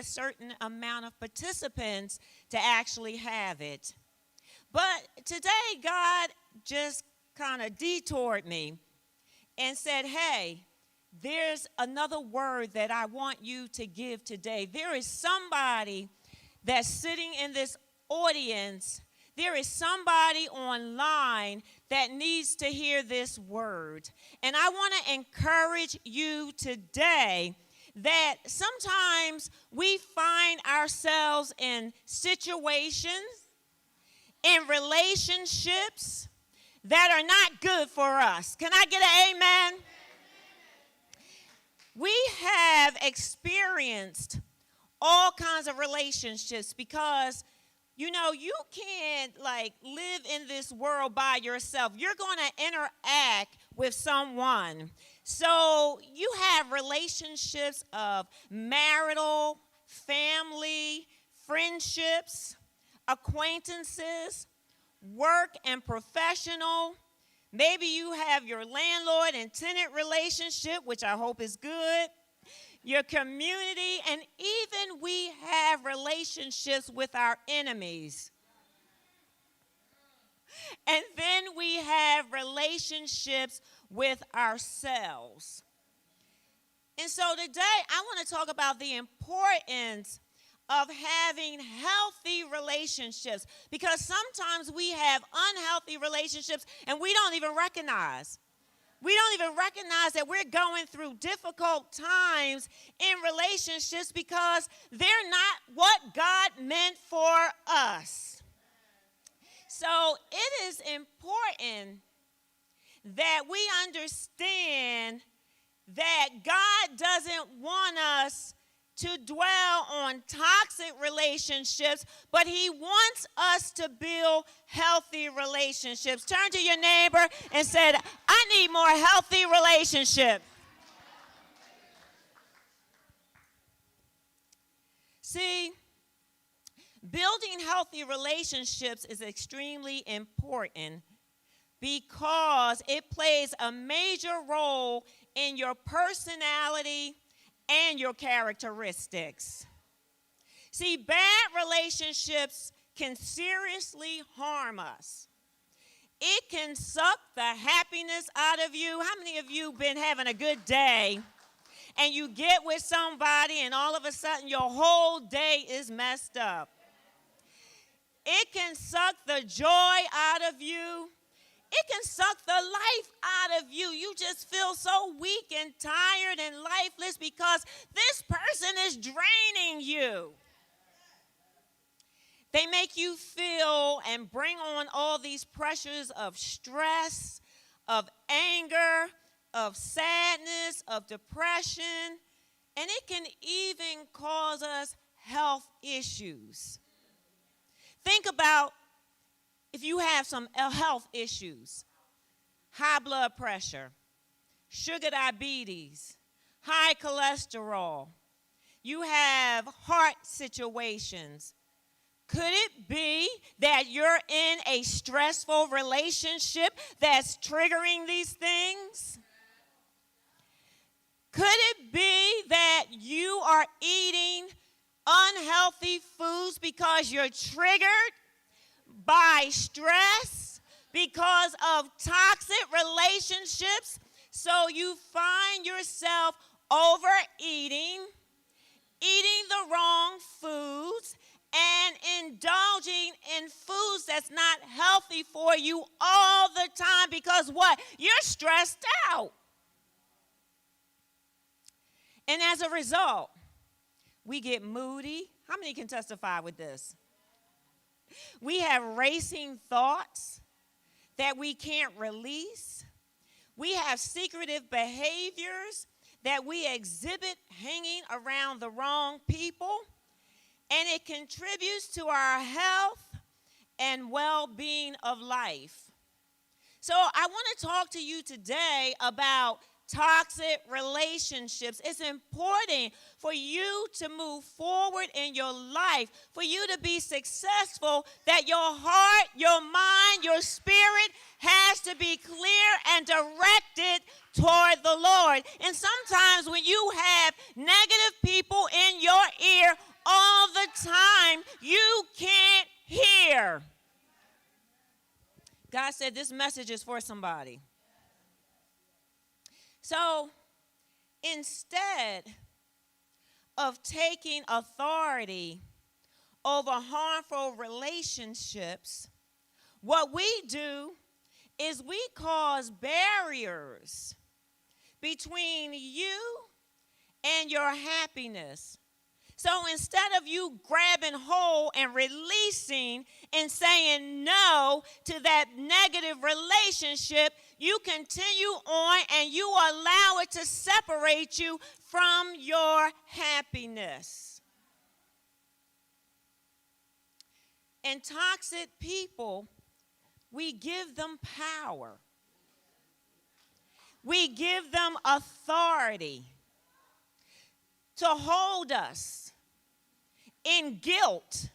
a certain amount of participants to actually have it. But today, God just kind of detoured me and said, hey, there's another word that I want you to give today. There is somebody that's sitting in this audience. There is somebody online that needs to hear this word. And I want to encourage you today that sometimes we find ourselves in situations, in relationships that are not good for us. Can I get an amen? We have experienced all kinds of relationships because, you know, you can't live in this world by yourself. You're going to interact with someone. So you have relationships of marital, family, friendships, acquaintances, work and professional. Maybe you have your landlord and tenant relationship, which I hope is good. Your community, and even we have relationships with our enemies. And then we have relationships with ourselves. And so today I want to talk about the importance of having healthy relationships, because sometimes we have unhealthy relationships and we don't even recognize. We don't even recognize that we're going through difficult times in relationships because they're not what God meant for us. So it is important that we understand that God doesn't want us to dwell on toxic relationships, but he wants us to build healthy relationships. Turn to your neighbor and say, I need more healthy relationships. See, building healthy relationships is extremely important because it plays a major role in your personality and your characteristics. See, bad relationships can seriously harm us. It can suck the happiness out of you. How many of you been having a good day and you get with somebody and all of a sudden your whole day is messed up? It can suck the joy out of you. It can suck the life out of you. You just feel so weak and tired and lifeless because this person is draining you. They make you feel and bring on all these pressures of stress, of anger, of sadness, of depression, and it can even cause us health issues. Think about if you have some health issues, high blood pressure, sugar diabetes, high cholesterol, you have heart situations. Could it be that you're in a stressful relationship that's triggering these things? Could it be that you are eating unhealthy foods because you're triggered by stress, because of toxic relationships, so you find yourself overeating, eating the wrong foods, and indulging in foods that's not healthy for you all the time because what? You're stressed out. And as a result, we get moody. How many can testify with this? We have racing thoughts that we can't release. We have secretive behaviors that we exhibit hanging around the wrong people. And it contributes to our health and well-being of life. So I want to talk to you today about toxic relationships. It's important for you to move forward in your life, for you to be successful, that your heart, your mind, your spirit has to be clear and directed toward the Lord. And sometimes when you have negative people in your ear all the time, you can't hear. God said this message is for somebody. So instead of taking authority over harmful relationships, what we do is we cause barriers between you and your happiness. So instead of you grabbing hold and releasing and saying no to that negative relationship, you continue on and you allow it to separate you from your happiness. And toxic people, we give them power. We give them authority to hold us in guilt,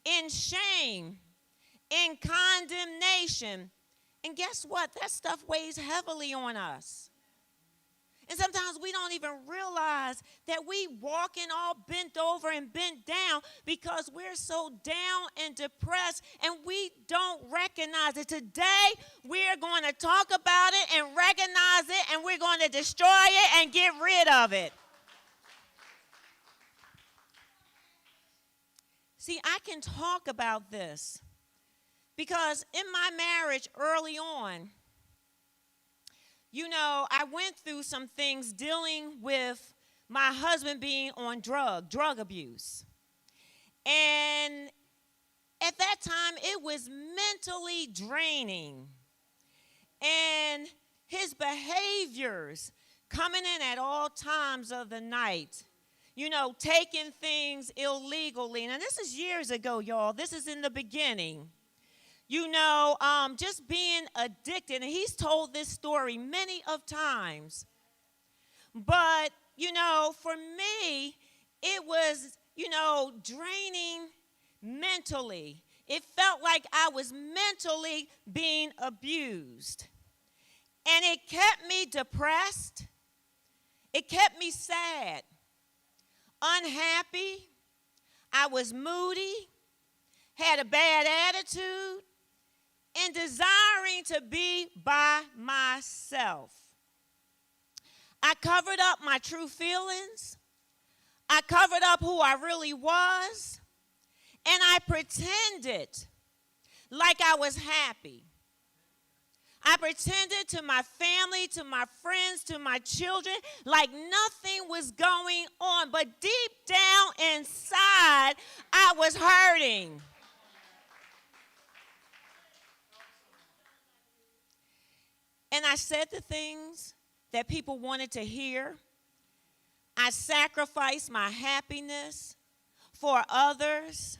in shame, in condemnation. And guess what? That stuff weighs heavily on us. And sometimes we don't even realize that we walking all bent over and bent down because we're so down and depressed and we don't recognize it. Today, we're going to talk about it and recognize it, and we're going to destroy it and get rid of it. See, I can talk about this because in my marriage early on, I went through some things dealing with my husband being on drug abuse. And at that time, it was mentally draining. And his behaviors coming in at all times of the night, taking things illegally. Now, this is years ago, y'all. This is in the beginning. Just being addicted. And he's told this story many of times. But, for me, it was, draining mentally. It felt like I was mentally being abused. And it kept me depressed. It kept me sad, unhappy. I was moody, had a bad attitude, and desiring to be by myself. I covered up my true feelings. I covered up who I really was. And I pretended like I was happy. I pretended to my family, to my friends, to my children, like nothing was going on. But deep down inside, I was hurting. And I said the things that people wanted to hear. I sacrificed my happiness for others.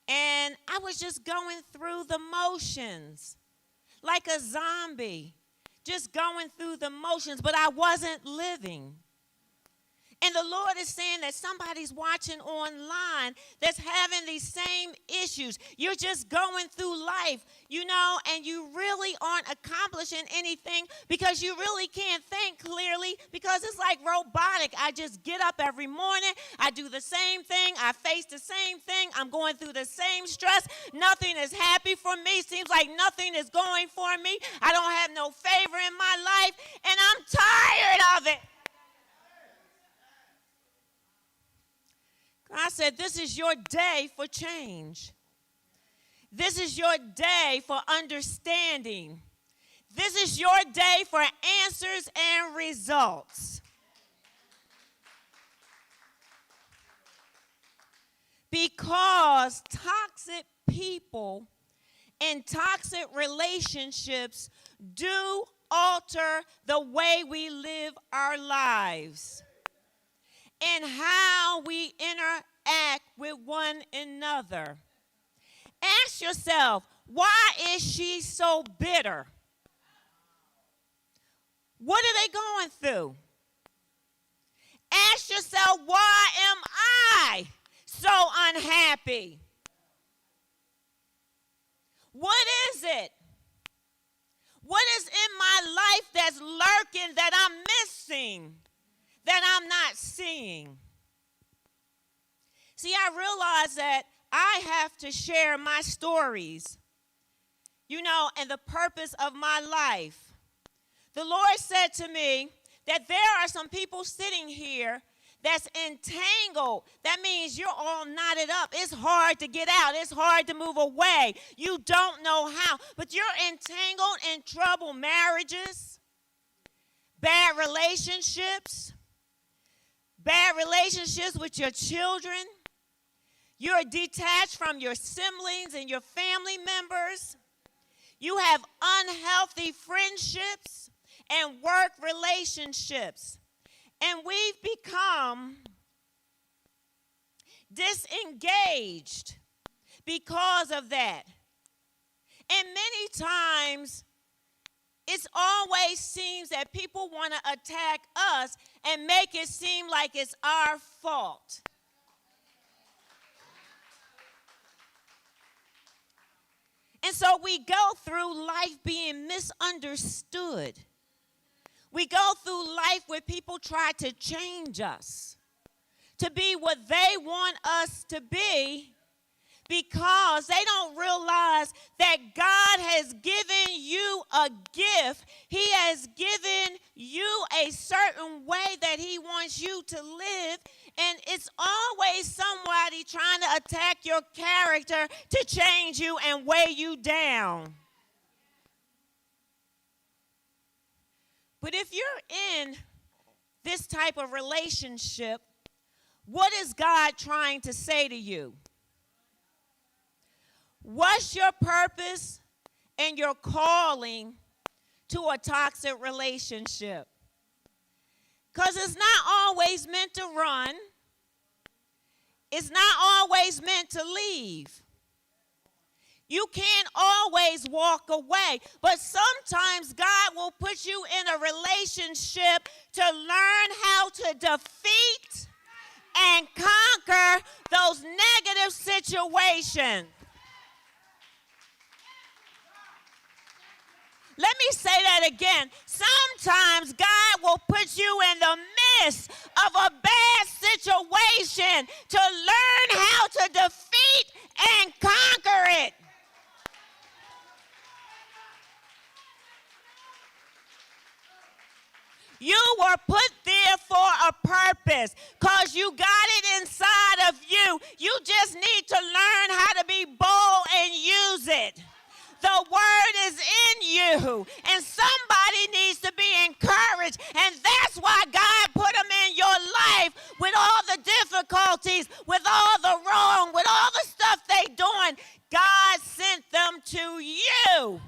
And I was just going through the motions like a zombie, just going through the motions, but I wasn't living. And the Lord is saying that somebody's watching online that's having these same issues. You're just going through life, and you really aren't accomplishing anything because you really can't think clearly because it's like robotic. I just get up every morning. I do the same thing. I face the same thing. I'm going through the same stress. Nothing is happy for me. Seems like nothing is going for me. I don't have no favor in my life, and I'm tired of it. God said, this is your day for change. This is your day for understanding. This is your day for answers and results. Because toxic people and toxic relationships do alter the way we live our lives and how we interact with one another. Ask yourself, why is she so bitter? What are they going through? Ask yourself, why am I so unhappy? What is it? What is in my life that's lurking that I'm missing, that I'm not seeing? See, I realize that I have to share my stories, and the purpose of my life. The Lord said to me that there are some people sitting here that's entangled. That means you're all knotted up. It's hard to get out. It's hard to move away. You don't know how. But you're entangled in troubled marriages, bad relationships with your children. You're detached from your siblings and your family members. You have unhealthy friendships and work relationships. And we've become disengaged because of that. And many times, it always seems that people want to attack us and make it seem like it's our fault. And so we go through life being misunderstood. We go through life where people try to change us to be what they want us to be, because they don't realize that God has given you a gift. He has given you a certain way that he wants you to live, and it's always somebody trying to attack your character to change you and weigh you down. But if you're in this type of relationship, what is God trying to say to you? What's your purpose and your calling to a toxic relationship? Because it's not always meant to run. It's not always meant to leave. You can't always walk away, but sometimes God will put you in a relationship to learn how to defeat and conquer those negative situations. Let me say that again. Sometimes God will put you in the midst of a bad situation to learn how to defeat and conquer it. You were put there for a purpose because you got it inside of you. You just need to learn how to be bold and use it. The word is in you, and somebody needs to be encouraged, and that's why God put them in your life with all the difficulties, with all the wrong, with all the stuff they doing. God sent them to you.